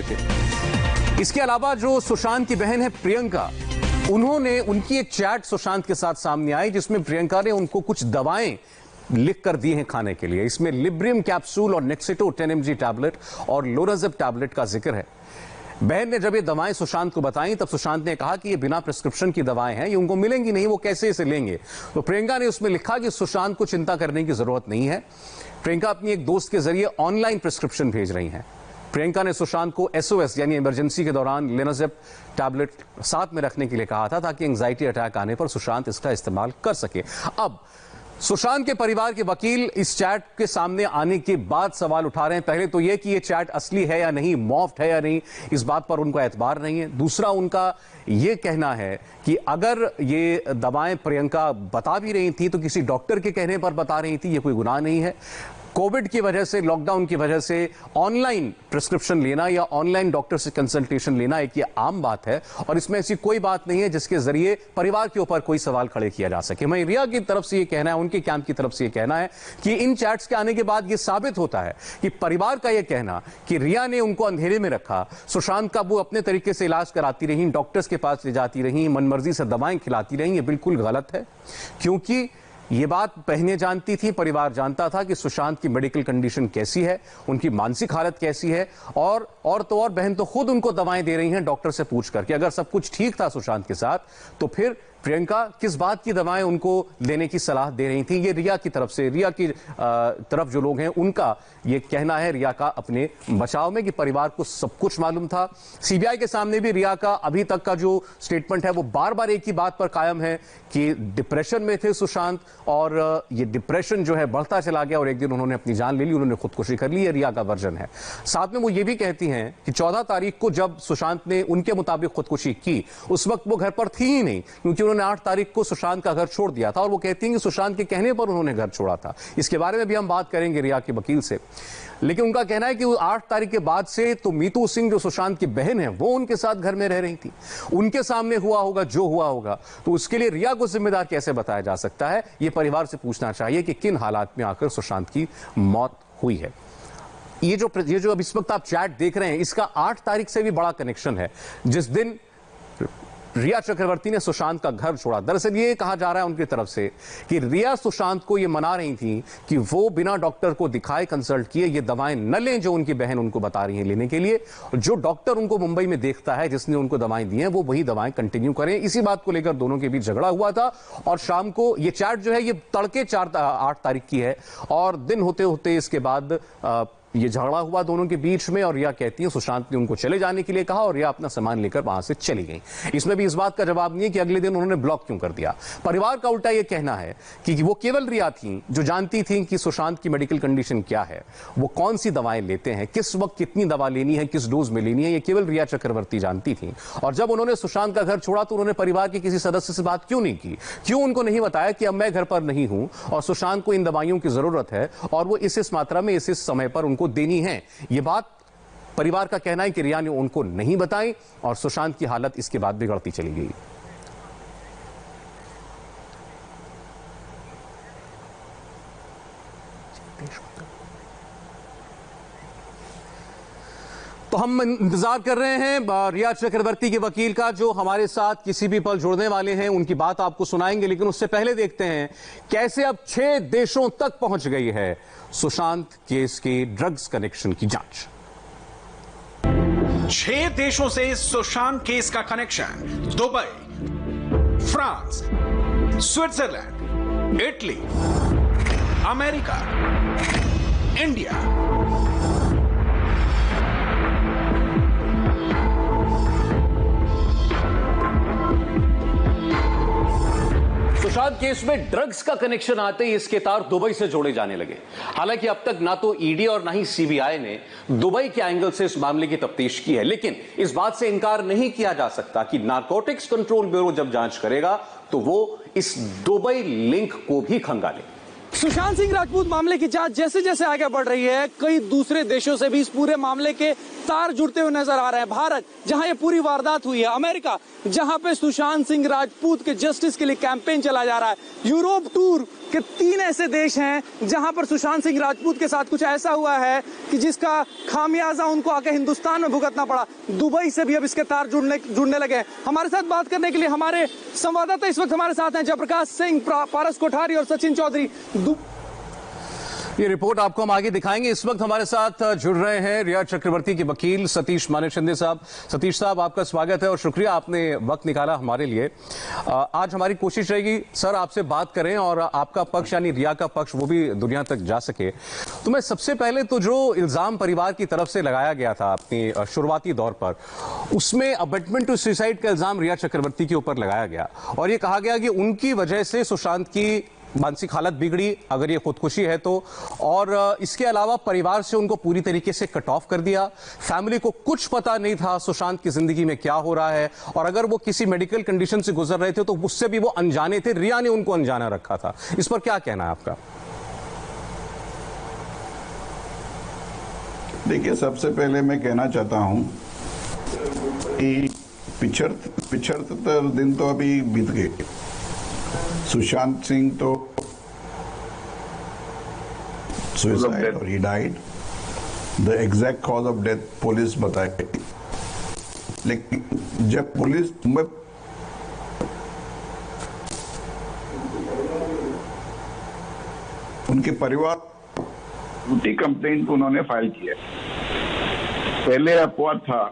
थे। इसके अलावा जो सुशांत की बहन है प्रियंका, उन्होंने उनकी एक चैट सुशांत के साथ सामने आई जिसमें प्रियंका ने उनको कुछ दवाएं लिख कर दी हैं खाने के लिए। इसमें लिब्रियम कैप्सूल और नेक्सिटो 10 mg टैबलेट और लोराजिब टैबलेट का जिक्र है। बहन ने जब ये दवाएं सुशांत को बताई तब सुशांत ने कहा कि ये बिना प्रिस्क्रिप्शन की दवाएं हैं, ये उनको मिलेंगी नहीं, वो कैसे इसे लेंगे। तो प्रियंका ने उसमें लिखा कि सुशांत को चिंता करने की जरूरत नहीं है। प्रियंका अपनी एक दोस्त के जरिए ऑनलाइन प्रिस्क्रिप्शन भेज रही हैं। प्रियंका ने सुशांत को SOS यानी इमरजेंसी के दौरान लोराजिब टैबलेट साथ में रखने के लिए कहा था ताकि एंजाइटी अटैक आने पर सुशांत इसका इस्तेमाल कर सके। अब सुशांत के परिवार के वकील इस चैट के सामने आने के बाद सवाल उठा रहे हैं। पहले तो यह कि यह चैट असली है या नहीं, मॉफ्ड है या नहीं, इस बात पर उनको एतबार नहीं है। दूसरा, उनका यह कहना है कि अगर ये दवाएं प्रियंका बता भी रही थी तो किसी डॉक्टर के कहने पर बता रही थी, यह कोई गुनाह नहीं है। कोविड की वजह से, लॉकडाउन की वजह से ऑनलाइन प्रिस्क्रिप्शन लेना या ऑनलाइन डॉक्टर से कंसल्टेशन लेना एक ये आम बात है और इसमें ऐसी कोई बात नहीं है जिसके जरिए परिवार के ऊपर कोई सवाल खड़े किया जा सके। मैं रिया की तरफ से ये कहना है, उनके कैंप की तरफ से ये कहना है कि इन चैट्स के आने के बाद ये साबित होता है कि परिवार का ये कहना कि रिया ने उनको अंधेरे में रखा, सुशांत का वो अपने तरीके से इलाज कराती रही, डॉक्टर्स के पास ले जाती रही, मनमर्जी से दवाएं खिलाती रही, ये बिल्कुल गलत है। क्योंकि ये बात बहनें जानती थी, परिवार जानता था कि सुशांत की मेडिकल कंडीशन कैसी है, उनकी मानसिक हालत कैसी है, और तो और बहन तो खुद उनको दवाएं दे रही हैं डॉक्टर से पूछ कर कि अगर सब कुछ ठीक था सुशांत के साथ तो फिर प्रियंका किस बात की दवाएं उनको लेने की सलाह दे रही थी। ये रिया की तरफ से, रिया की तरफ जो लोग हैं उनका ये कहना है, रिया का अपने बचाव में, कि परिवार को सब कुछ मालूम था। सीबीआई के सामने भी रिया का अभी तक का जो स्टेटमेंट है वो बार बार एक ही बात पर कायम है कि डिप्रेशन में थे सुशांत और ये डिप्रेशन जो है बढ़ता चला गया और एक दिन उन्होंने अपनी जान ले ली, उन्होंने खुदकुशी कर ली। ये रिया का वर्जन है। साथ में वो ये भी कहती हैं कि 14 तारीख को जब सुशांत ने उनके मुताबिक खुदकुशी की उस वक्त वो घर पर थी ही नहीं, क्योंकि उन्होंने 8 तारीख को सुशांत का घर छोड़ दिया था और वो कहती हैं कि सुशांत के कहने पर उन्होंने घर छोड़ा था। इसके बारे में भी हम बात करेंगे रिया के वकील से, लेकिन उनका कहना है कि 8 तारीख के बाद से तो मीतू सिंह जो सुशांत की बहन है वो उनके साथ घर में रह रही थी, उनके सामने हुआ होगा जो हुआ होगा, तो उसके लिए रिया को जिम्मेदार कैसे बताया जा सकता है। यह परिवार से पूछना चाहिए कि किन हालात में आकर सुशांत की मौत हुई है। ये जो अब इस वक्त आप चैट देख रहे हैं इसका 8 तारीख से भी बड़ा कनेक्शन है, जिस दिन रिया चक्रवर्ती ने सुशांत का घर छोड़ा। दरअसल ये कहा जा रहा है उनकी तरफ से कि रिया सुशांत को ये मना रही थी कि वो बिना डॉक्टर को दिखाए, कंसल्ट किए ये दवाएं न लें जो उनकी बहन उनको बता रही है लेने के लिए। जो डॉक्टर उनको मुंबई में देखता है, जिसने उनको दवाएं दी हैं, वो वही दवाएं कंटिन्यू करें। इसी बात को लेकर दोनों के बीच झगड़ा हुआ था और शाम को ये चैट जो है ये तड़के 8 तारीख की है और दिन होते होते इसके बाद ये झगड़ा हुआ दोनों के बीच में और रिया कहती है सुशांत ने उनको चले जाने के लिए कहा और रिया अपना सामान लेकर वहां से चली गई। इसमें भी इस बात का जवाब नहीं है कि अगले दिन उन्होंने ब्लॉक क्यों कर दिया। परिवार का उल्टा ये कहना है कि वो केवल रिया थी जो जानती थी कि सुशांत की मेडिकल कंडीशन क्या है, वो कौन सी दवाएं लेते हैं, किस वक्त कितनी दवा लेनी है, किस डोज में लेनी है, ये केवल रिया चक्रवर्ती जानती थी। और जब उन्होंने सुशांत का घर छोड़ा तो उन्होंने परिवार के किसी सदस्य से बात क्यों नहीं की, क्यों उनको नहीं बताया कि अब मैं घर पर नहीं हूं और सुशांत को इन दवाइयों की जरूरत है और वो इस मात्रा में इस समय पर उनको देनी है। ये बात परिवार का कहना है कि रिया ने उनको नहीं बताई और सुशांत की हालत इसके बाद बिगड़ती चली गई। तो हम इंतजार कर रहे हैं रिया चक्रवर्ती के वकील का, जो हमारे साथ किसी भी पल जुड़ने वाले हैं, उनकी बात आपको सुनाएंगे। लेकिन उससे पहले देखते हैं कैसे अब 6 देशों तक पहुंच गई है सुशांत केस के ड्रग्स कनेक्शन की जांच। 6 देशों से सुशांत केस का connection. Dubai, France, Switzerland, Italy, America, India. Sushant case में ड्रग्स का कनेक्शन आते ही इसके तार दुबई से जोड़े जाने लगे। हालांकि अब तक ना तो ईडी और ना ही सीबीआई ने दुबई के एंगल से इस मामले की तफ्तीश की है, लेकिन इस बात से इनकार नहीं किया जा सकता कि नारकोटिक्स कंट्रोल ब्यूरो जब जांच करेगा तो वो इस दुबई लिंक को भी खंगाले। सुशांत सिंह राजपूत मामले की जांच जैसे जैसे आगे बढ़ रही है, कई दूसरे देशों से भी इस पूरे मामले के तार जुड़ते हुए नजर आ रहे हैं। भारत, जहां ये पूरी वारदात हुई है, अमेरिका, जहां पे सुशांत सिंह राजपूत के जस्टिस के लिए कैंपेन चला जा रहा है, यूरोप टूर के 3 ऐसे देश हैं जहां पर सुशांत सिंह राजपूत के साथ कुछ ऐसा हुआ है कि जिसका खामियाजा उनको आके हिंदुस्तान में भुगतना पड़ा। दुबई से भी अब इसके तार जुड़ने लगे हैं। हमारे साथ बात करने के लिए हमारे संवाददाता इस वक्त हमारे साथ हैं, जयप्रकाश सिंह, पारस कोठारी और सचिन चौधरी। ये रिपोर्ट आपको हम आगे दिखाएंगे। इस वक्त हमारे साथ जुड़ रहे हैं रिया चक्रवर्ती के वकील सतीश मानेकशंदे साहब। सतीश साहब, आपका स्वागत है और शुक्रिया, आपने वक्त निकाला हमारे लिए। आज हमारी कोशिश रहेगी सर आपसे बात करें और आपका पक्ष यानी रिया का पक्ष वो भी दुनिया तक जा सके। तो मैं सबसे पहले तो जो इल्जाम परिवार की तरफ से लगाया गया था अपनी शुरुआती दौर पर, उसमें अबेटमेंट टू सुसाइड का इल्जाम रिया चक्रवर्ती के ऊपर लगाया गया और ये कहा गया कि उनकी वजह से सुशांत की मानसिक हालत बिगड़ी, अगर ये खुदकुशी है तो, और इसके अलावा परिवार से उनको पूरी तरीके से कट ऑफ कर दिया। फैमिली को कुछ पता नहीं था सुशांत की जिंदगी में क्या हो रहा है, और अगर वो किसी मेडिकल कंडीशन से गुजर रहे थे तो उससे भी वो अनजाने थे। रिया ने उनको अनजाना रखा था। इस पर क्या कहना है आपका? देखिए, सबसे पहले मैं कहना चाहता हूं कि 75 दिन तो अभी बीत गए। सुशांत सिंह तो सुसाइड और he died. The exact cause of death police बताए, लेकिन जब पुलिस उनके परिवार झूठी कंप्लेंट उन्होंने फाइल किया। पहले अफवाह था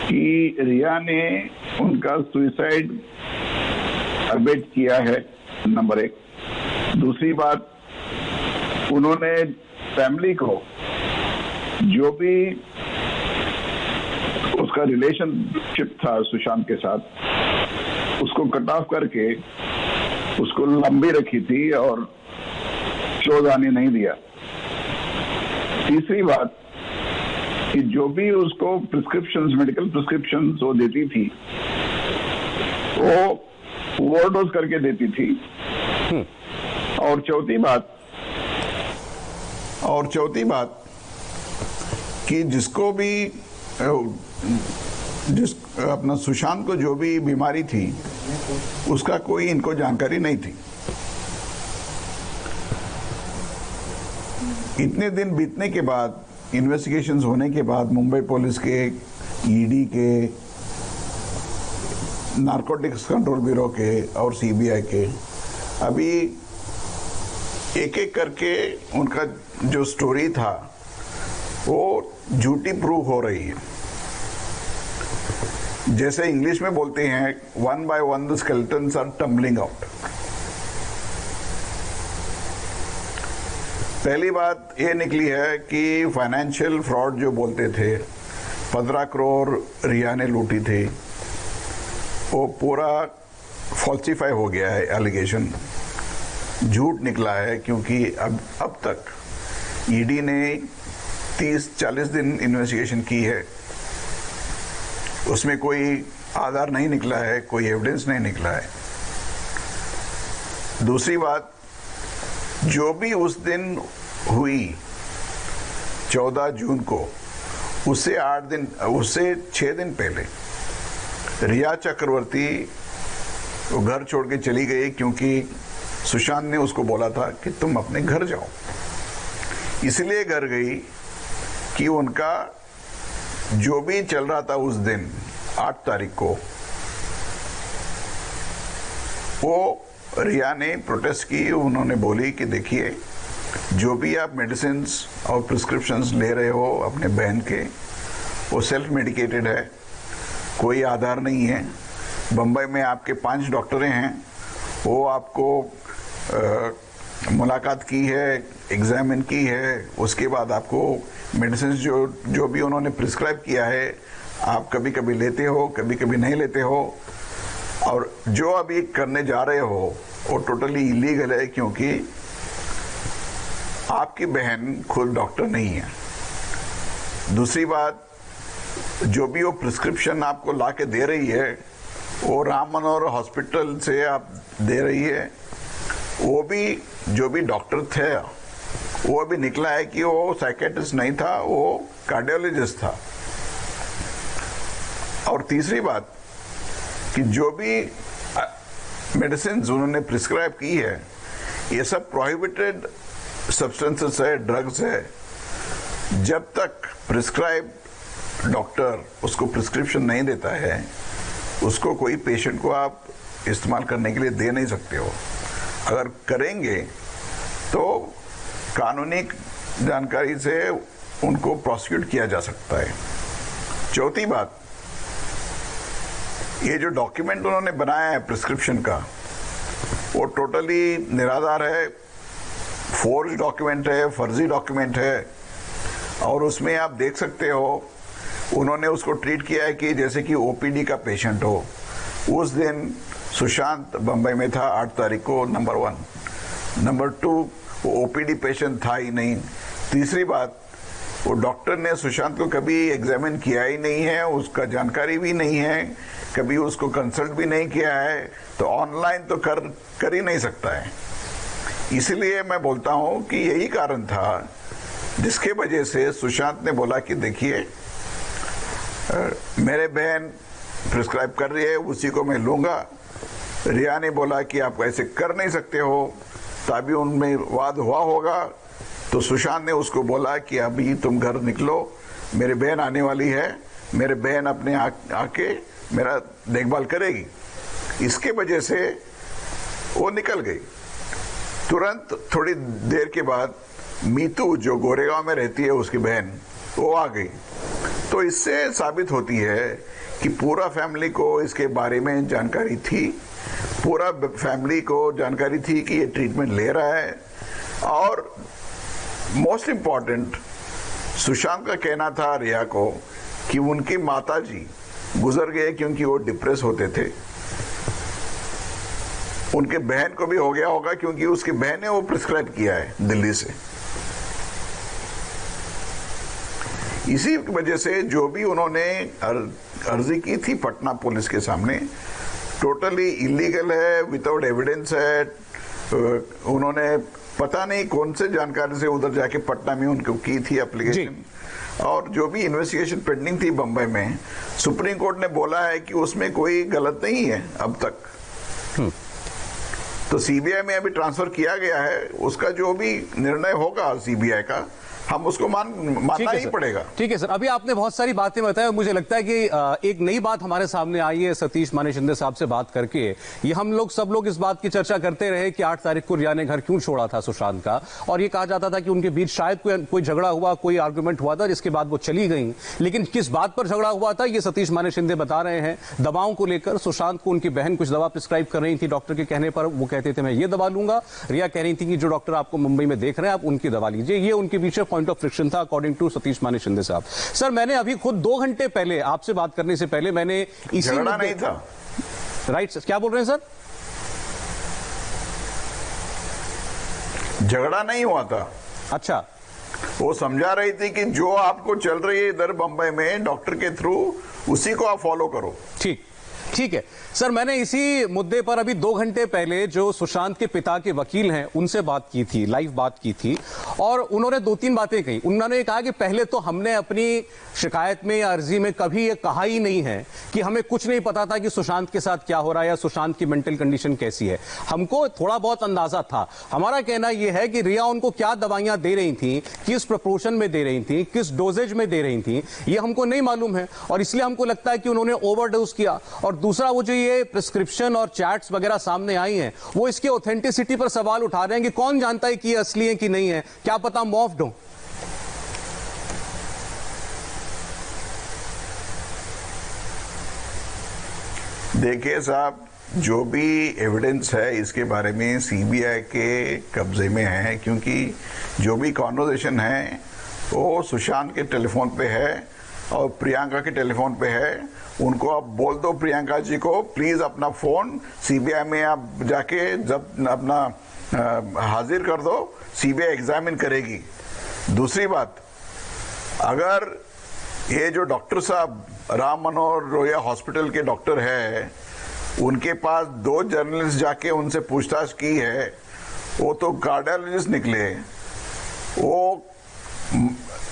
कि रिया ने उनका सुसाइड अबेट किया है, नंबर 1। दूसरी बात, उन्होंने फैमिली को जो भी उसका रिलेशनशिप था सुशांत के साथ, उसको कट ऑफ करके उसको लंबी रखी थी और शोध आने नहीं दिया। तीसरी बात कि जो भी उसको प्रिस्क्रिप्शंस, मेडिकल प्रिस्क्रिप्शंस वो देती थी, वो ओवरडोज करके देती थी। और चौथी बात कि जिसको भी अपना सुशांत को जो भी बीमारी थी उसका कोई इनको जानकारी नहीं थी। इतने दिन बीतने के बाद, इन्वेस्टिगेशंस होने के बाद, मुंबई पुलिस के, ईडी के, नारकोटिक्स कंट्रोल ब्यूरो के और सीबीआई के, अभी एक एक करके उनका जो स्टोरी था वो झूठी प्रूव हो रही है। जैसे इंग्लिश में बोलते हैं, one by one the skeletons are tumbling out. पहली बात ये निकली है कि फाइनेंशियल फ्रॉड जो बोलते थे, 15 करोड़ रिया ने लूटी थी, वो पूरा फॉल्सिफाई हो गया है। एलिगेशन झूठ निकला है, क्योंकि अब तक ईडी ने 30-40 दिन इन्वेस्टिगेशन की है, उसमें कोई आधार नहीं निकला है, कोई एविडेंस नहीं निकला है। दूसरी बात, जो भी उस दिन हुई 14 जून को, उससे 6 दिन पहले रिया चक्रवर्ती वो घर छोड़ के चली गई, क्योंकि सुशांत ने उसको बोला था कि तुम अपने घर जाओ। इसलिए घर गई कि उनका जो भी चल रहा था उस दिन 8 तारीख को, वो रिया ने प्रोटेस्ट की। उन्होंने बोली कि देखिए, जो भी आप मेडिसिन और प्रिस्क्रिप्शंस ले रहे हो अपने बहन के, वो सेल्फ मेडिकेटेड है, कोई आधार नहीं है। बम्बई में आपके 5 डॉक्टरें हैं, वो आपको मुलाकात की है, एग्जामिन की है, उसके बाद आपको मेडिसिन जो भी उन्होंने प्रिस्क्राइब किया है, आप कभी कभी लेते हो, कभी कभी नहीं लेते हो, और जो अभी करने जा रहे हो वो टोटली इलीगल है, क्योंकि आपकी बहन खुद डॉक्टर नहीं है। दूसरी बात, जो भी वो प्रिस्क्रिप्शन आपको ला के दे रही है, वो राम मनोहर हॉस्पिटल से आप दे रही है, वो भी जो भी डॉक्टर थे वो अभी निकला है कि वो साइकेट्रिस्ट नहीं था, वो कार्डियोलॉजिस्ट था। और तीसरी बात कि जो भी मेडिसिन उन्होंने प्रिस्क्राइब की है ये सब प्रोहिबिटेड सब्सटेंसेस है, ड्रग्स है। जब तक प्रिस्क्राइब डॉक्टर उसको प्रिस्क्रिप्शन नहीं देता है उसको कोई पेशेंट को आप इस्तेमाल करने के लिए दे नहीं सकते हो। अगर करेंगे तो कानूनी जानकारी से उनको प्रोसिक्यूट किया जा सकता है। चौथी बात, ये जो डॉक्यूमेंट उन्होंने बनाया है प्रिस्क्रिप्शन का वो टोटली निराधार है, फोर्ज डॉक्यूमेंट है, फर्जी डॉक्यूमेंट है। और उसमें आप देख सकते हो उन्होंने उसको ट्रीट किया है कि जैसे कि ओपीडी का पेशेंट हो। उस दिन सुशांत बंबई में था 8 तारीख को, नंबर 1। नंबर 2, वो ओपीडी पेशेंट था ही नहीं। तीसरी बात, वो डॉक्टर ने सुशांत को कभी एग्जामिन किया ही नहीं है, उसका जानकारी भी नहीं है, कभी उसको कंसल्ट भी नहीं किया है, तो ऑनलाइन तो कर ही नहीं सकता है। इसलिए मैं बोलता हूं कि यही कारण था जिसके वजह से सुशांत ने बोला कि देखिए मेरे बहन प्रिस्क्राइब कर रही है, उसी को मैं लूंगा। रिया ने बोला कि आप ऐसे कर नहीं सकते हो, तभी उनमें वाद हुआ होगा। तो सुशांत ने उसको बोला कि अभी तुम घर निकलो, मेरी बहन आने वाली है, मेरे बहन अपने आके मेरा देखभाल करेगी। इसके वजह से वो निकल गई। तुरंत थोड़ी देर के बाद मीतू जो गोरेगांव में रहती है उसकी बहन, वो आ गई। तो इससे साबित होती है कि पूरा फैमिली को इसके बारे में जानकारी थी, पूरा फैमिली को जानकारी थी कि ये ट्रीटमेंट ले रहा है। और मोस्ट इम्पॉर्टेंट, सुशांत का कहना था रिया को कि उनकी माताजी गुजर गए क्योंकि वो डिप्रेस होते थे। उनके बहन को भी हो गया होगा क्योंकि उसकी बहन ने वो प्रिस्क्राइब किया है दिल्ली से। इसी वजह से जो भी उन्होंने अर्जी की थी पटना पुलिस के सामने टोटली इलीगल है, विदाउट एविडेंस है। उन्होंने पता नहीं कौन से जानकारी से उधर जाके पटना में उनको की थी एप्लीकेशन। और जो भी इन्वेस्टिगेशन पेंडिंग थी बंबई में, सुप्रीम कोर्ट ने बोला है कि उसमें कोई गलत नहीं है अब तक। तो सीबीआई में अभी ट्रांसफर किया गया है, उसका जो भी निर्णय होगा सीबीआई का हम उसको मानना ही पड़ेगा। ठीक है सर, अभी आपने बहुत सारी बातें बताई। मुझे लगता है कि एक नई बात हमारे सामने आई है सतीश माने शिंदे साहब से बात करके। ये हम लोग सब लोग इस बात की चर्चा करते रहे कि 8 तारीख को रिया ने घर क्यों छोड़ा था सुशांत का, और ये कहा जाता था कि उनके बीच शायद कोई झगड़ा हुआ, कोई आर्गुमेंट हुआ था जिसके बाद वो चली गई। लेकिन किस बात पर झगड़ा हुआ था ये सतीश माने शिंदे बता रहे हैं। दवाओं को लेकर सुशांत को उनकी बहन कुछ दवा प्रिस्क्राइब कर रही थी डॉक्टर के कहने पर। वो कहते थे मैं ये दवा लूंगा, रिया कह रही थी कि जो डॉक्टर आपको मुंबई में देख रहे हैं आप उनकी दवा लीजिए। ये उनके पीछे पॉइंट ऑफ फ्रिक्शन था अकॉर्डिंग टू सतीश माने शिंदे साहब। सर मैंने अभी खुद 2 घंटे पहले आपसे बात करने से पहले मैंने इसी झगड़ा नहीं था। राइट, क्या बोल रहे हैं सर? झगड़ा नहीं हुआ था। अच्छा, वो समझा रही थी कि जो आपको चल रही है इधर बंबई में डॉक्टर के थ्रू उसी को आप फॉलो करो। ठीक है सर, मैंने इसी मुद्दे पर अभी 2 घंटे पहले जो सुशांत के पिता के वकील हैं उनसे बात की थी, लाइव बात की थी, और उन्होंने 2-3 बातें कही। उन्होंने कहा कि पहले तो हमने अपनी शिकायत में या अर्जी में कभी ये कहा ही नहीं है कि हमें कुछ नहीं पता था कि सुशांत के साथ क्या हो रहा है या सुशांत की मेंटल कंडीशन कैसी है। हमको थोड़ा बहुत अंदाजा था। हमारा कहना यह है कि रिया उनको क्या दवाइयां दे रही थी, किस प्रपोर्शन में दे रही थी, किस डोजेज में दे रही थी, ये हमको नहीं मालूम है, और इसलिए हमको लगता है कि उन्होंने ओवरडोज किया। और दूसरा, वो जो ये प्रिस्क्रिप्शन और चैट्स वगैरह सामने आई हैं वो इसकी ऑथेंटिसिटी पर सवाल उठा रहे हैं कि कौन जानता है कि ये असली है कि नहीं है, क्या पता मॉफ्ड हो। देखिए साहब, जो भी एविडेंस है इसके बारे में सीबीआई के कब्जे में है, क्योंकि जो भी कॉन्वर्सेशन है वो सुशांत के टेलीफोन पे है और प्रियंका के टेलीफोन पे है। उनको आप बोल दो प्रियंका जी को प्लीज अपना फोन सीबीआई में आप जाके जब अपना हाजिर कर दो, सीबीआई एग्जामिन करेगी। दूसरी बात, अगर ये जो डॉक्टर साहब राम मनोहर रोहिया हॉस्पिटल के डॉक्टर है, उनके पास 2 जर्नलिस्ट जाके उनसे पूछताछ की है वो तो कार्डियोलॉजिस्ट निकले, वो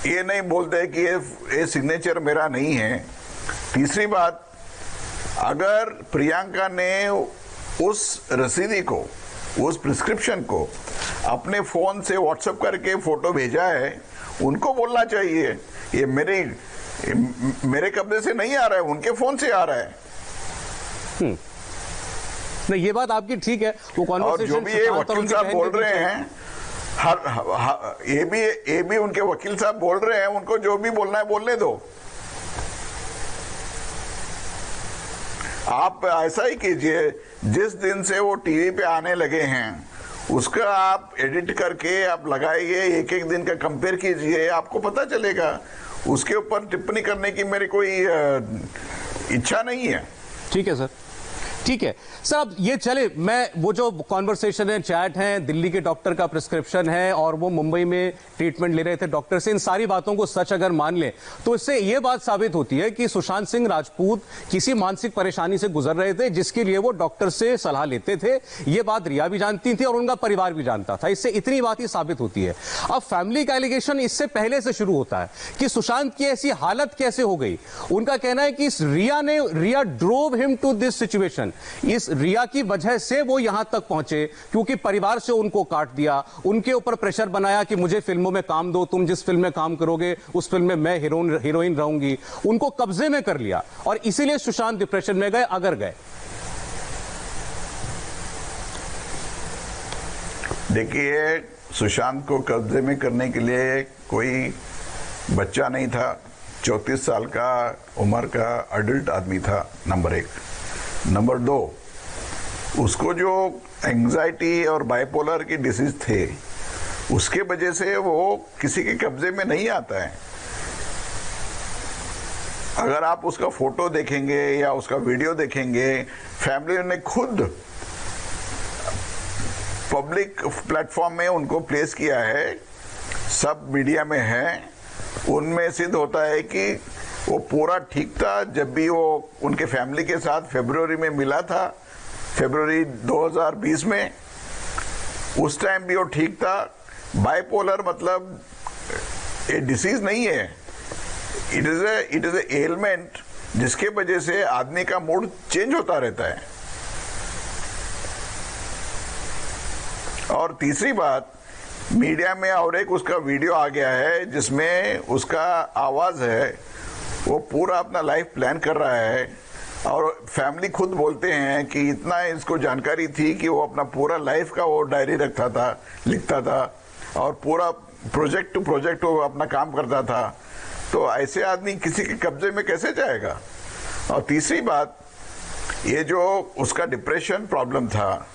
ये नहीं बोलते कि ये सिग्नेचर मेरा नहीं है। तीसरी बात, अगर प्रियंका ने उस रसीदी को, उस प्रिस्क्रिप्शन को अपने फोन से व्हाट्सएप करके फोटो भेजा है, उनको बोलना चाहिए ये मेरे कब्जे से नहीं आ रहा है, उनके फोन से आ रहा है। नहीं, ये बात आपकी ठीक है। वो और जो भी ये वकील साहब बोल रहे हैं, ये भी उनके वकील साहब बोल रहे हैं, उनको जो भी बोलना है बोलने दो। आप ऐसा ही कीजिए, जिस दिन से वो टीवी पे आने लगे हैं उसका आप एडिट करके आप लगाइए, एक एक दिन का कंपेयर कीजिए, आपको पता चलेगा। उसके ऊपर टिप्पणी करने की मेरी कोई इच्छा नहीं है। ठीक है सर, ठीक है सर। अब ये चले, मैं वो जो कॉन्वर्सेशन है, चैट है, दिल्ली के डॉक्टर का प्रिस्क्रिप्शन है और वो मुंबई में ट्रीटमेंट ले रहे थे डॉक्टर से, इन सारी बातों को सच अगर मान लें तो इससे ये बात साबित होती है कि सुशांत सिंह राजपूत किसी मानसिक परेशानी से गुजर रहे थे जिसके लिए वो डॉक्टर से सलाह लेते थे। ये बात रिया भी जानती थी और उनका परिवार भी जानता था। इससे इतनी बात ही साबित होती है। अब फैमिली का एलिगेशन इससे पहले से शुरू होता है कि सुशांत की ऐसी हालत कैसे हो गई। उनका कहना है कि Riya drove him to this situation, इस रिया की वजह से वो यहां तक पहुंचे, क्योंकि परिवार से उनको काट दिया, उनके ऊपर प्रेशर बनाया कि मुझे फिल्मों में काम दो, तुम जिस फिल्म में काम करोगे उस फिल्म में मैं हीरोइन रहूंगी। उनको कब्जे में कर लिया और इसीलिए सुशांत डिप्रेशन में गए, अगर गए। देखिए, सुशांत को कब्जे में करने के लिए कोई बच्चा नहीं था, 34 साल का उम्र का अडल्ट आदमी था, नंबर 1। नंबर 2, उसको जो एंजाइटी और बाइपोलर की डिसीज थे, उसके वजह से वो किसी के कब्जे में नहीं आता है। अगर आप उसका फोटो देखेंगे या उसका वीडियो देखेंगे, फैमिली ने खुद पब्लिक प्लेटफॉर्म में उनको प्लेस किया है, सब मीडिया में है। उनमें सिद्ध होता है कि वो पूरा ठीक था। जब भी वो उनके फैमिली के साथ फरवरी में मिला था, फरवरी 2020 में, उस टाइम भी वो ठीक था। बाइपोलर मतलब ये डिसीज नहीं है, इट इज ए एलिमेंट जिसके वजह से आदमी का मूड चेंज होता रहता है। और तीसरी बात, मीडिया में और एक उसका वीडियो आ गया है जिसमें उसका आवाज है, वो पूरा अपना लाइफ प्लान कर रहा है और फैमिली खुद बोलते हैं कि इतना इसको जानकारी थी कि वो अपना पूरा लाइफ का वो डायरी रखता था, लिखता था और पूरा प्रोजेक्ट टू प्रोजेक्ट वो अपना काम करता था। तो ऐसे आदमी किसी के कब्जे में कैसे जाएगा। और तीसरी बात, ये जो उसका डिप्रेशन प्रॉब्लम था,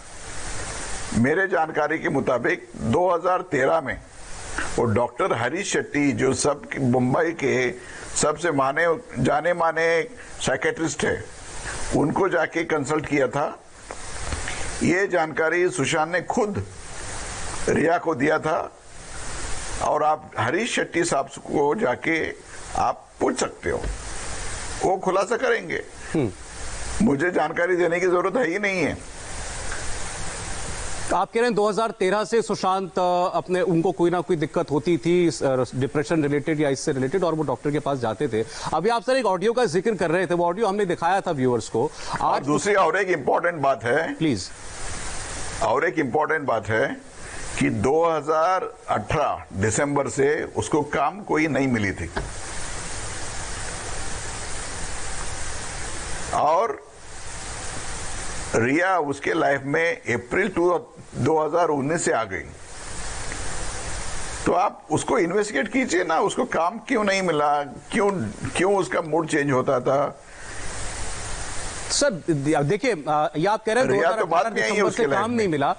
मेरे जानकारी के मुताबिक 2013 में वो डॉक्टर हरीश शेट्टी, जो सब मुंबई के सबसे जाने माने साइकेट्रिस्ट है, उनको जाके कंसल्ट किया था। ये जानकारी सुशांत ने खुद रिया को दिया था और आप हरीश शेट्टी साहब को जाके आप पूछ सकते हो, वो खुलासा करेंगे। मुझे जानकारी देने की जरूरत है ही नहीं है। आप कह रहे हैं 2013 से सुशांत अपने उनको कोई ना कोई दिक्कत होती थी डिप्रेशन रिलेटेड या इससे रिलेटेड, और वो डॉक्टर के पास जाते थे। अभी आप सर एक ऑडियो का जिक्र कर रहे थे, वो ऑडियो हमने दिखाया था व्यूअर्स को। आज दूसरी और एक इंपॉर्टेंट बात है, प्लीज, और एक इंपॉर्टेंट बात है कि 2018 दिसंबर से उसको काम कोई नहीं मिली थी और रिया उसके लाइफ में अप्रैल 2019 से आ गई। तो आप उसको इन्वेस्टिगेट कीजिए ना, उसको काम क्यों नहीं मिला, क्यों उसका मूड चेंज होता था। सर देखिए, ये आप कह रहे हैं 2018 दिसंबर से काम नहीं मिला।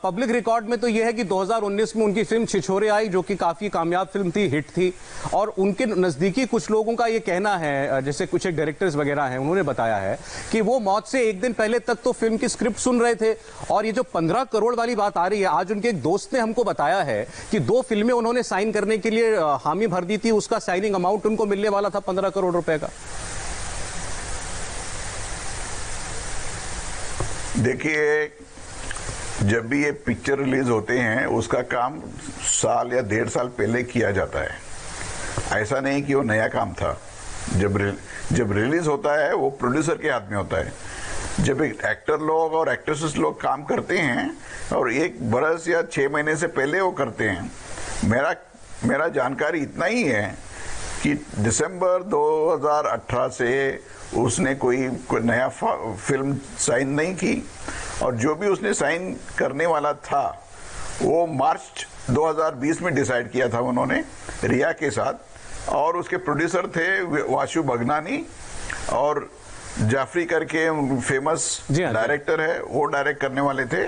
पब्लिक रिकॉर्ड में तो ये है कि 2019 में उनकी फिल्म छिछोरे आई, जो कि काफी कामयाब फिल्म थी, हिट थी। और उनके नजदीकी कुछ लोगों का ये कहना है, जैसे कुछ एक डायरेक्टर्स वगैरह हैं, उन्होंने बताया है कि वो मौत से एक दिन पहले तक तो फिल्म की स्क्रिप्ट सुन रहे थे। और ये जो 15 करोड़ वाली बात आ रही है, आज उनके एक दोस्त ने हमको बताया है कि 2 फिल्में उन्होंने साइन करने के लिए हामी भर दी थी, उसका साइनिंग अमाउंट उनको मिलने वाला था 15 करोड़ रुपए का। देखिए, जब भी ये पिक्चर रिलीज होते हैं उसका काम साल या 1.5 साल पहले किया जाता है। ऐसा नहीं कि वो नया काम था। जब रिलीज होता है वो प्रोड्यूसर के हाथ में होता है। जब एक एक्टर लोग और एक्ट्रेसेस लोग काम करते हैं और 1 बरस या 6 महीने से पहले वो करते हैं। मेरा जानकारी इतना ही है कि दिसंबर 2018 से उसने कोई नया फिल्म साइन नहीं की, और जो भी उसने साइन करने वाला था वो मार्च 2020 में डिसाइड किया था उन्होंने रिया के साथ, और उसके प्रोड्यूसर थे वाशु भगनानी और जाफरी करके फेमस डायरेक्टर है, वो डायरेक्ट करने वाले थे।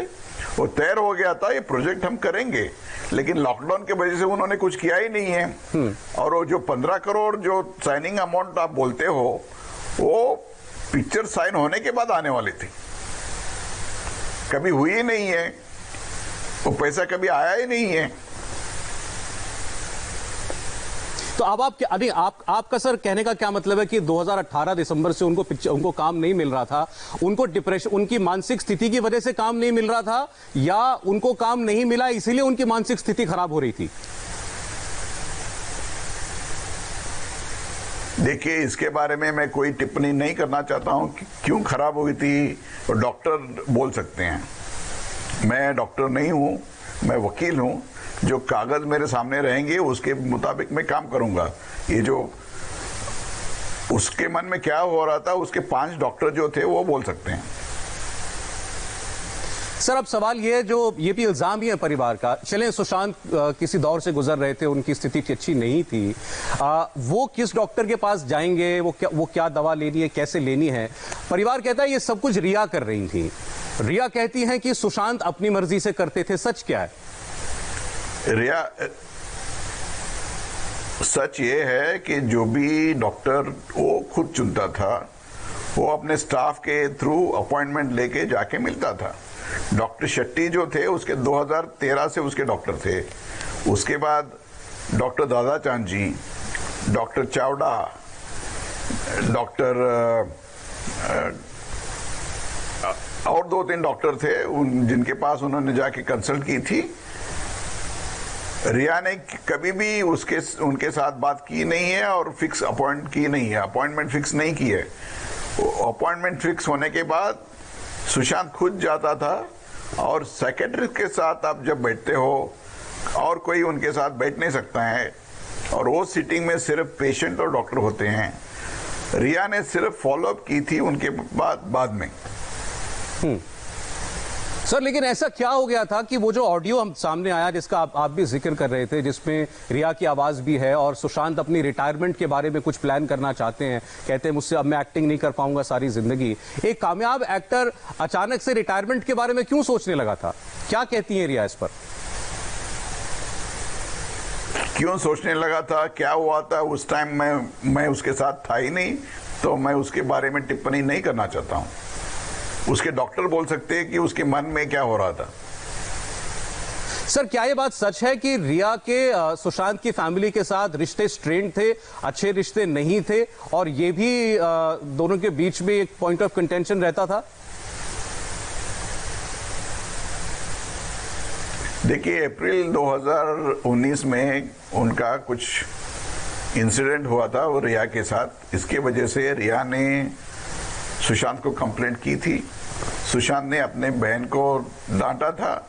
वो तैयार हो गया था ये प्रोजेक्ट हम करेंगे, लेकिन लॉकडाउन के वजह से उन्होंने कुछ किया ही नहीं है। और वो जो 15 करोड़ जो साइनिंग अमाउंट आप बोलते हो वो पिक्चर साइन होने के बाद आने वाली थी, कभी हुई ही नहीं है, वो पैसा कभी आया ही नहीं है। तो अब आपका सर कहने का क्या मतलब है कि 2018 दिसंबर से उनको काम नहीं मिल रहा था, उनको डिप्रेशन, उनकी मानसिक स्थिति की वजह से काम नहीं मिल रहा था, या उनको काम नहीं मिला इसीलिए उनकी मानसिक स्थिति खराब हो रही थी? देखिए, इसके बारे में मैं कोई टिप्पणी नहीं करना चाहता हूं कि क्यों खराब हुई थी, तो डॉक्टर बोल सकते हैं। मैं डॉक्टर नहीं हूं, मैं वकील हूं। जो कागज मेरे सामने रहेंगे उसके मुताबिक मैं काम करूंगा। ये जो उसके मन में क्या हो रहा था, उसके 5 डॉक्टर जो थे वो बोल सकते हैं। सर, अब सवाल ये ये भी इल्जाम ही है परिवार का। चलें, सुशांत किसी दौर से गुजर रहे थे, उनकी स्थिति अच्छी नहीं थी, वो किस डॉक्टर के पास जाएंगे, वो क्या दवा लेनी है, कैसे लेनी है? परिवार कहता है ये सब कुछ रिया कर रही थी। रिया कहती हैं कि सुशांत अपनी मर्जी से करते थे। सच क्या है? रिया, सच ये है कि जो भी डॉक्टर वो खुद चुनता था, वो अपने स्टाफ के थ्रू अपॉइंटमेंट लेके जाके मिलता था। डॉक्टर शेट्टी जो थे उसके 2013 से उसके डॉक्टर थे। उसके बाद डॉक्टर दादाचांद जी, डॉक्टर चावड़ा, डॉक्टर और 2-3 डॉक्टर थे जिनके पास उन्होंने जाके कंसल्ट की थी। रिया ने कभी भी उनके साथ बात की नहीं है और फिक्स अपॉइंट की नहीं है, अपॉइंटमेंट फिक्स नहीं की है। अपॉइंटमेंट फिक्स होने के बाद सुशांत खुद जाता था, और सेक्रेटरी के साथ आप जब बैठते हो और कोई उनके साथ बैठ नहीं सकता है, और वो सीटिंग में सिर्फ पेशेंट और डॉक्टर होते हैं। रिया ने सिर्फ फॉलोअप की थी उनके बाद में। सर, लेकिन ऐसा क्या हो गया था कि वो जो ऑडियो हम सामने आया, जिसका आप भी जिक्र कर रहे थे, जिसमें रिया की आवाज भी है और सुशांत अपनी रिटायरमेंट के बारे में कुछ प्लान करना चाहते हैं, कहते हैं मुझसे अब मैं एक्टिंग नहीं कर पाऊंगा सारी जिंदगी। एक कामयाब एक्टर अचानक से रिटायरमेंट के बारे में क्यों सोचने लगा था? क्या कहती हैं रिया इस पर? क्यों सोचने लगा था, क्या हुआ था उस टाइम, मैं उसके साथ था ही नहीं, तो मैं उसके बारे में टिप्पणी नहीं करना चाहता हूं। उसके डॉक्टर बोल सकते हैं कि उसके मन में क्या हो रहा था। सर, क्या ये बात सच है कि रिया के सुशांत की फैमिली के साथ रिश्ते स्ट्रेंड थे, अच्छे रिश्ते नहीं थे, और ये भी दोनों के बीच में एक पॉइंट ऑफ कंटेंशन रहता था? देखिए, अप्रैल 2019 में उनका कुछ इंसिडेंट हुआ था वो रिया के साथ। इसके वजह से रिया ने सुशांत को कंप्लेंट की थी। सुशांत ने अपने बहन को डांटा था,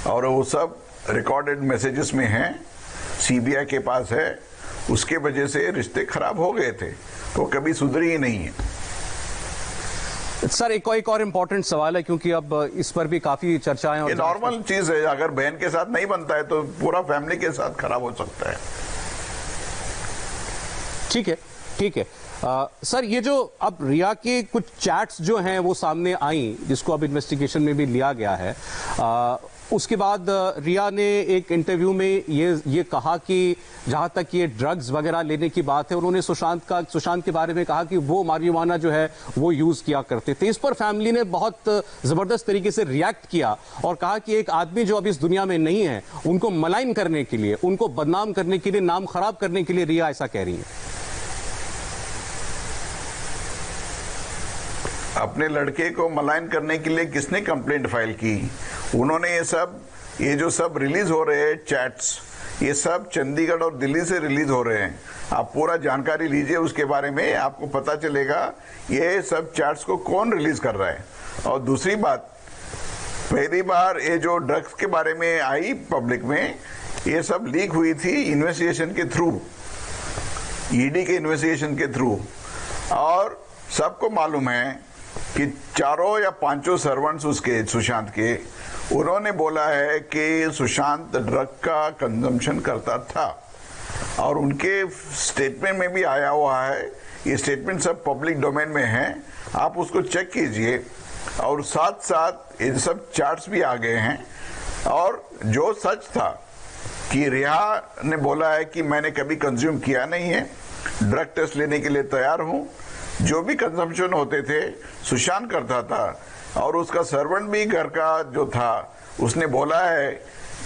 और वो सब रिकॉर्डेड मैसेजेस में हैं, सीबीआई के पास है। उसके वजह से रिश्ते खराब हो गए थे, वो कभी सुधरी ही नहीं है। सर, एक और इम्पोर्टेंट सवाल है, क्योंकि अब इस पर भी काफी चर्चाएं और ये नॉर्मल चीज है, अगर बहन के साथ नहीं बनता है तो पूरा फैमिली के साथ खराब हो सकता है। ठीक है, ठीक है। सर, ये जो अब रिया के कुछ चैट्स जो हैं वो सामने आई, जिसको अब इन्वेस्टिगेशन में भी लिया गया है, उसके बाद रिया ने एक इंटरव्यू में ये कहा कि जहां तक ये ड्रग्स वगैरह लेने की बात है, उन्होंने सुशांत के बारे में कहा कि वो मारिजुआना जो है वो यूज किया करते थे। इस पर फैमिली ने बहुत जबरदस्त तरीके से रिएक्ट किया और कहा कि एक आदमी जो अब इस दुनिया में नहीं है, उनको मलाइन करने के लिए, उनको बदनाम करने के लिए, नाम खराब करने के लिए रिया ऐसा कह रही है। अपने लड़के को मलाइन करने के लिए किसने कंप्लेंट फाइल की? उन्होंने ये जो सब रिलीज हो रहे हैं चैट्स, ये सब चंडीगढ़ और दिल्ली से रिलीज हो रहे हैं। आप पूरा जानकारी लीजिए उसके बारे में, आपको पता चलेगा ये सब चैट्स को कौन रिलीज कर रहा है। और दूसरी बात, पहली बार ये जो ड्रग्स के बारे में आई पब्लिक में, ये सब लीक हुई थी इन्वेस्टिगेशन के थ्रू, ईडी के इन्वेस्टिगेशन के थ्रू। और सबको मालूम है कि 4 या 5 सर्वेंट्स उसके सुशांत के, उन्होंने बोला है कि सुशांत ड्रग का कंजम्पशन करता था और उनके स्टेटमेंट में भी आया हुआ है। ये स्टेटमेंट सब पब्लिक डोमेन में है, आप उसको चेक कीजिए। और साथ साथ ये सब चार्ट्स भी आ गए हैं। और जो सच था कि रिया ने बोला है कि मैंने कभी कंज्यूम किया नहीं है, ड्रग टेस्ट लेने के लिए तैयार हूं। जो भी कंजम्पशन होते थे सुशांत करता था। और उसका सर्वेंट भी घर का जो था, उसने बोला है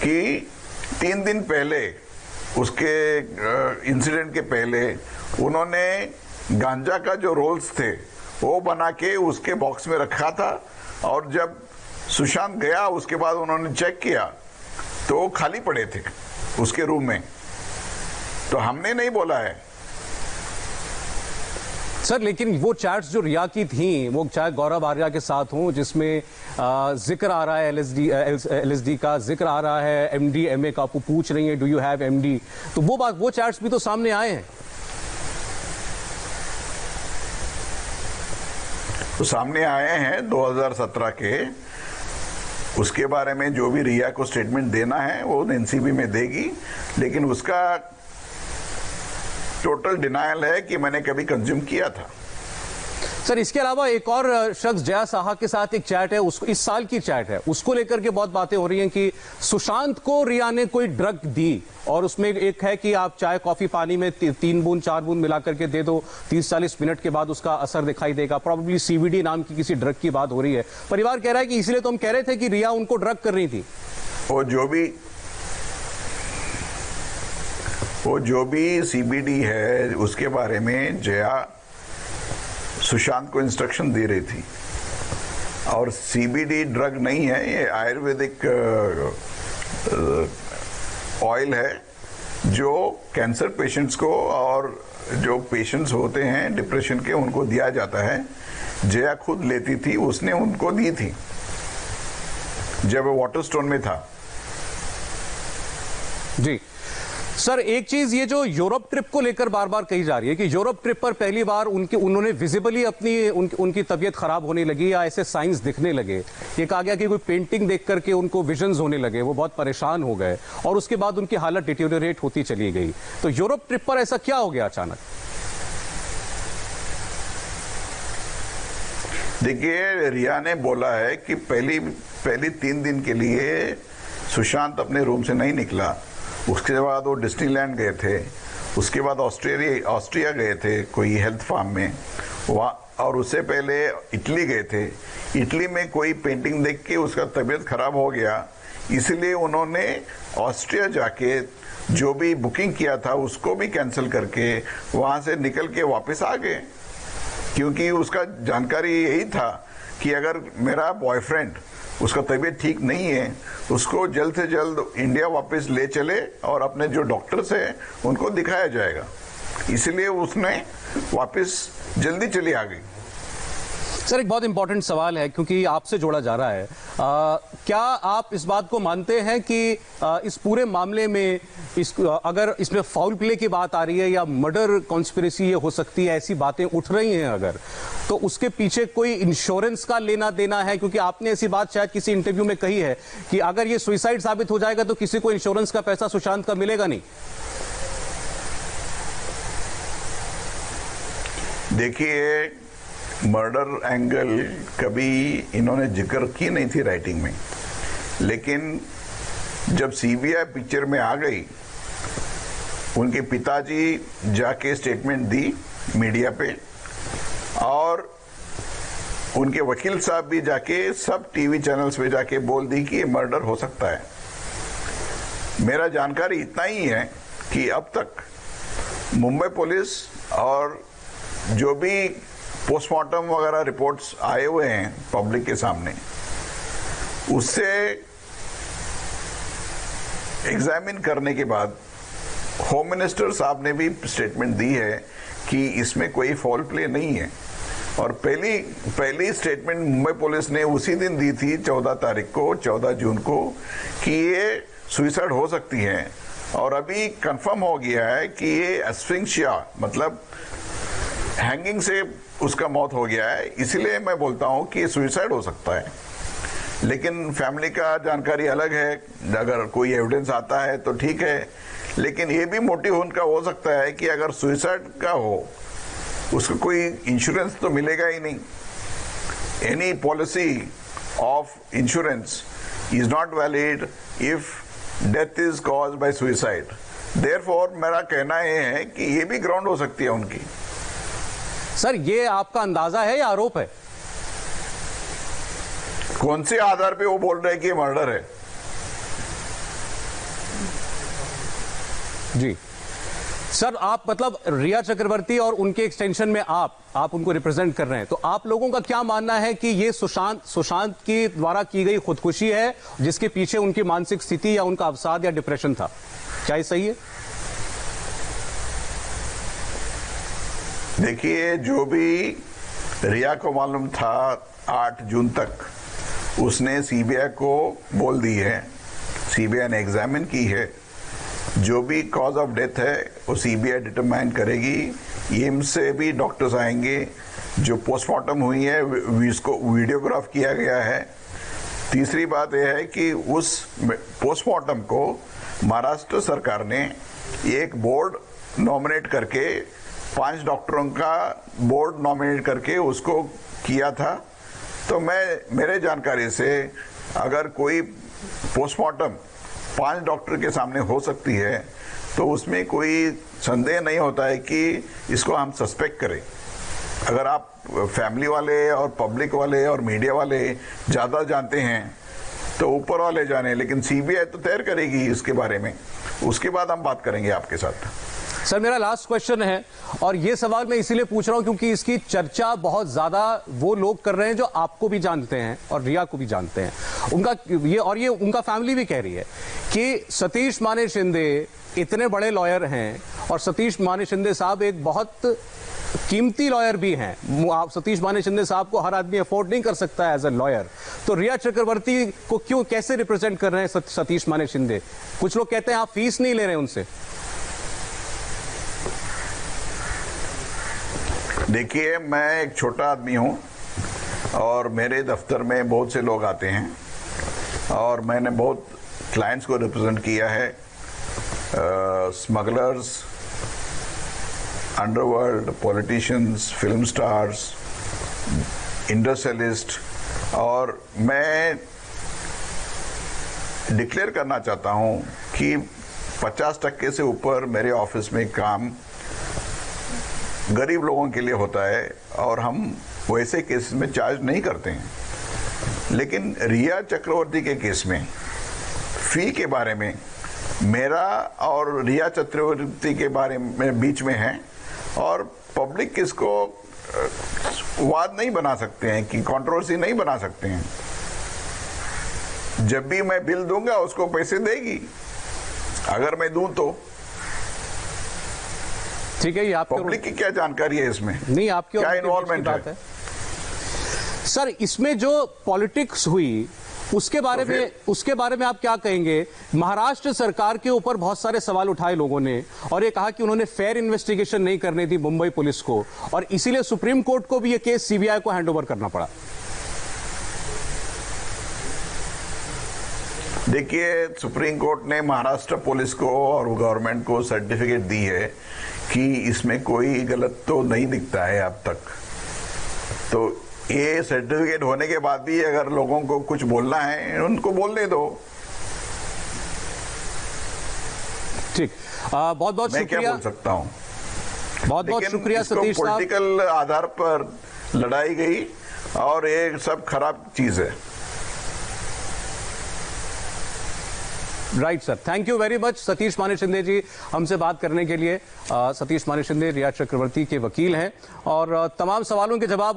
कि 3 दिन पहले, उसके इंसिडेंट के पहले, उन्होंने गांजा का जो रोल्स थे वो बना के उसके बॉक्स में रखा था। और जब सुशांत गया उसके बाद उन्होंने चेक किया तो वो खाली पड़े थे उसके रूम में। तो हमने नहीं बोला है सर, लेकिन वो चैट्स जो रिया की थी, वो चाहे गौरव आर्या के साथ हों, जिसमें जिक्र आ रहा है एलएसडी का, जिक्र आ रहा है एमडीएमए का, आपको पूछ रही है डू यू हैव एमडी, तो वो चैट्स भी तो सामने आए हैं। तो सामने आए हैं 2017 के। उसके बारे में जो भी रिया को स्टेटमेंट देना है वो एनसीबी में देगी, लेकिन उसका टोटल डिनायल है कि मैंने कभी कंज्यूम किया था। सर, इसके अलावा एक और शख्स जया साहा के साथ एक चैट है, उसको इस साल की चैट है, उसको लेकर के बहुत बातें हो रही हैं कि सुशांत को रिया ने कोई ड्रग दी। और उसमें एक है कि आप चाय कॉफी पानी में 3 बूंद 4 बूंद मिला करके दे दो, 30-40 मिनट के बाद उसका असर दिखाई देगा। प्रॉब्ली सीबीडी नाम की किसी ड्रग की बात हो रही है। परिवार कह रहा है कि इसलिए तो हम कह रहे थे कि रिया उनको ड्रग कर रही थी। वो जो भी सीबीडी है उसके बारे में जया सुशांत को इंस्ट्रक्शन दे रही थी। और सीबीडी ड्रग नहीं है, ये आयुर्वेदिक ऑयल है जो कैंसर पेशेंट्स को और जो पेशेंट्स होते हैं डिप्रेशन के, उनको दिया जाता है। जया खुद लेती थी, उसने उनको दी थी जब वो वाटरस्टोन में था। जी सर, एक चीज ये जो यूरोप ट्रिप को लेकर बार बार कही जा रही है कि यूरोप ट्रिप पर पहली बार उन्होंने विजिबली उनकी तबीयत खराब होने लगी या ऐसे साइंस दिखने लगे। ये कहा गया कि कोई पेंटिंग देख करके उनको विजन्स होने लगे, वो बहुत परेशान हो गए और उसके बाद उनकी हालत डिटेरियोरेट होती चली गई। तो यूरोप ट्रिप पर ऐसा क्या हो गया अचानक? देखिए, रिया ने बोला है कि पहली 3 दिन के लिए सुशांत अपने रूम से नहीं निकला। उसके बाद वो डिज्नीलैंड गए थे, उसके बाद ऑस्ट्रिया गए थे कोई हेल्थ फार्म में वहाँ, और उससे पहले इटली गए थे। इटली में कोई पेंटिंग देख के उसका तबीयत खराब हो गया, इसलिए उन्होंने ऑस्ट्रिया जाके जो भी बुकिंग किया था उसको भी कैंसिल करके वहाँ से निकल के वापस आ गए। क्योंकि उसका जानकारी यही था कि अगर मेरा बॉयफ्रेंड, उसका तबीयत ठीक नहीं है, उसको जल्द से जल्द इंडिया वापस ले चले और अपने जो डॉक्टर्स हैं उनको दिखाया जाएगा। इसलिए उसने वापस जल्दी चली आ गई। सर, एक बहुत इंपॉर्टेंट सवाल है क्योंकि आपसे जोड़ा जा रहा है। क्या आप इस बात को मानते हैं कि इस पूरे मामले में अगर इसमें फाउल प्ले की बात आ रही है या मर्डर कॉन्स्पिरेसी ये हो सकती है, ऐसी बातें उठ रही हैं अगर, तो उसके पीछे कोई इंश्योरेंस का लेना देना है? क्योंकि आपने ऐसी बात शायद किसी इंटरव्यू में कही है कि अगर ये सुसाइड साबित हो जाएगा तो किसी को इंश्योरेंस का पैसा सुशांत का मिलेगा नहीं। देखिए, मर्डर एंगल कभी इन्होंने जिक्र की नहीं थी राइटिंग में, लेकिन जब सीबीआई पिक्चर में आ गई, उनके पिताजी जाके स्टेटमेंट दी मीडिया पे और उनके वकील साहब भी जाके सब टीवी चैनल्स पे जाके बोल दी कि मर्डर हो सकता है। मेरा जानकारी इतना ही है कि अब तक मुंबई पुलिस और जो भी पोस्टमार्टम वगैरह रिपोर्ट्स आए हुए हैं पब्लिक के सामने, उससे एग्जामिन करने के बाद होम मिनिस्टर साहब ने भी स्टेटमेंट दी है कि इसमें कोई फॉल प्ले नहीं है। और पहली स्टेटमेंट मुंबई पुलिस ने उसी दिन दी थी 14 जून को कि ये सुइसाइड हो सकती है। और अभी कंफर्म हो गया है कि ये एस्फिक्सिया मतलब हैंगिंग से उसका मौत हो गया है। इसीलिए मैं बोलता हूं कि ये सुइसाइड हो सकता है, लेकिन फैमिली का जानकारी अलग है। अगर कोई एविडेंस आता है तो ठीक है, लेकिन ये भी मोटिव उनका हो सकता है कि अगर सुइसाइड का हो उसको कोई इंश्योरेंस तो मिलेगा ही नहीं। Any policy of insurance is not valid if death is caused by suicide. Therefore मेरा कहना यह है कि ये भी ग्राउंड हो सकती है उनकी। सर, ये आपका अंदाजा है या आरोप है? कौन से आधार पे वो बोल रहे हैं कि ये मर्डर है? जी सर, आप मतलब रिया चक्रवर्ती और उनके एक्सटेंशन में आप उनको रिप्रेजेंट कर रहे हैं, तो आप लोगों का क्या मानना है कि ये सुशांत की द्वारा की गई खुदकुशी है जिसके पीछे उनकी मानसिक स्थिति या उनका अवसाद या डिप्रेशन था? क्या ये सही है? देखिए, जो भी रिया को मालूम था 8 जून तक उसने सीबीआई को बोल दी है। सीबीआई ने एग्जामिन की है। जो भी कॉज ऑफ डेथ है वो सीबीआई डिटरमाइन करेगी। एम्स से भी डॉक्टर्स आएंगे। जो पोस्टमार्टम हुई है उसको वीडियोग्राफ किया गया है। तीसरी बात यह है कि उस पोस्टमार्टम को महाराष्ट्र सरकार ने एक बोर्ड नॉमिनेट करके 5 डॉक्टरों का बोर्ड नॉमिनेट करके उसको किया था। तो मेरे जानकारी से अगर कोई पोस्टमार्टम 5 डॉक्टर के सामने हो सकती है तो उसमें कोई संदेह नहीं होता है कि इसको हम सस्पेक्ट करें। अगर आप फैमिली वाले और पब्लिक वाले और मीडिया वाले ज़्यादा जानते हैं तो ऊपर वाले जाने, लेकिन सीबीआई तो तैयार करेगी इसके बारे में। उसके बाद हम बात करेंगे आपके साथ। सर, मेरा लास्ट क्वेश्चन है, और ये सवाल मैं इसीलिए पूछ रहा हूं क्योंकि इसकी चर्चा बहुत ज्यादा वो लोग कर रहे हैं जो आपको भी जानते हैं और रिया को भी जानते हैं। ये उनका फैमिली भी कह रही है कि सतीश माने शिंदे इतने बड़े लॉयर हैं और सतीश माने शिंदे साहब एक बहुत कीमती लॉयर भी हैं। आप सतीश माने शिंदे साहब को हर आदमी अफोर्ड नहीं कर सकता है एज ए लॉयर। तो रिया चक्रवर्ती को कैसे रिप्रेजेंट कर रहे हैं सतीश माने शिंदे? कुछ लोग कहते हैं आप फीस नहीं ले रहे हैं उनसे। देखिए, मैं एक छोटा आदमी हूँ और मेरे दफ्तर में बहुत से लोग आते हैं और मैंने बहुत क्लाइंट्स को रिप्रेजेंट किया है। Smugglers, underworld, politicians, film stars, industrialist. और मैं डिक्लेयर करना चाहता हूँ कि 50% से ऊपर मेरे ऑफिस में काम गरीब लोगों के लिए होता है और हम वैसे केस में चार्ज नहीं करते हैं। लेकिन रिया चक्रवर्ती के केस में फी के बारे में मेरा और रिया चक्रवर्ती के बारे में बीच में है और पब्लिक इसको वाद नहीं बना सकते हैं कि कंट्रोवर्सी नहीं बना सकते हैं। जब भी मैं बिल दूंगा उसको पैसे देगी, अगर मैं दूं तो। ठीक है, ये आपके पब्लिक की क्या जानकारी है इसमें? नहीं, आपकी क्या इन्वॉल्वमेंट है? सर, इसमें जो पॉलिटिक्स हुई उसके बारे में आप क्या कहेंगे? महाराष्ट्र सरकार के ऊपर बहुत सारे सवाल उठाए लोगों ने और ये कहा कि उन्होंने फेयर इन्वेस्टिगेशन नहीं करनी थी मुंबई पुलिस को, और इसीलिए सुप्रीम कोर्ट को भी ये केस सीबीआई को हैंडओवर करना पड़ा। देखिए, सुप्रीम कोर्ट ने महाराष्ट्र पुलिस को और गवर्नमेंट को सर्टिफिकेट दी है कि इसमें कोई गलत तो नहीं दिखता है अब तक। तो ये सर्टिफिकेट होने के बाद भी अगर लोगों को कुछ बोलना है उनको बोलने दो। ठीक, बहुत बहुत मैं शुक्रिया। क्या बोल सकता हूँ? बहुत बहुत शुक्रिया सतीश साहब। पॉलिटिकल आधार पर लड़ाई गई और ये सब खराब चीज है। Right sir, thank you very much Satish माने शिंदे जी हमसे बात करने के लिए। सतीश माने शिंदे रिया चक्रवर्ती के वकील हैं और तमाम सवालों के जवाब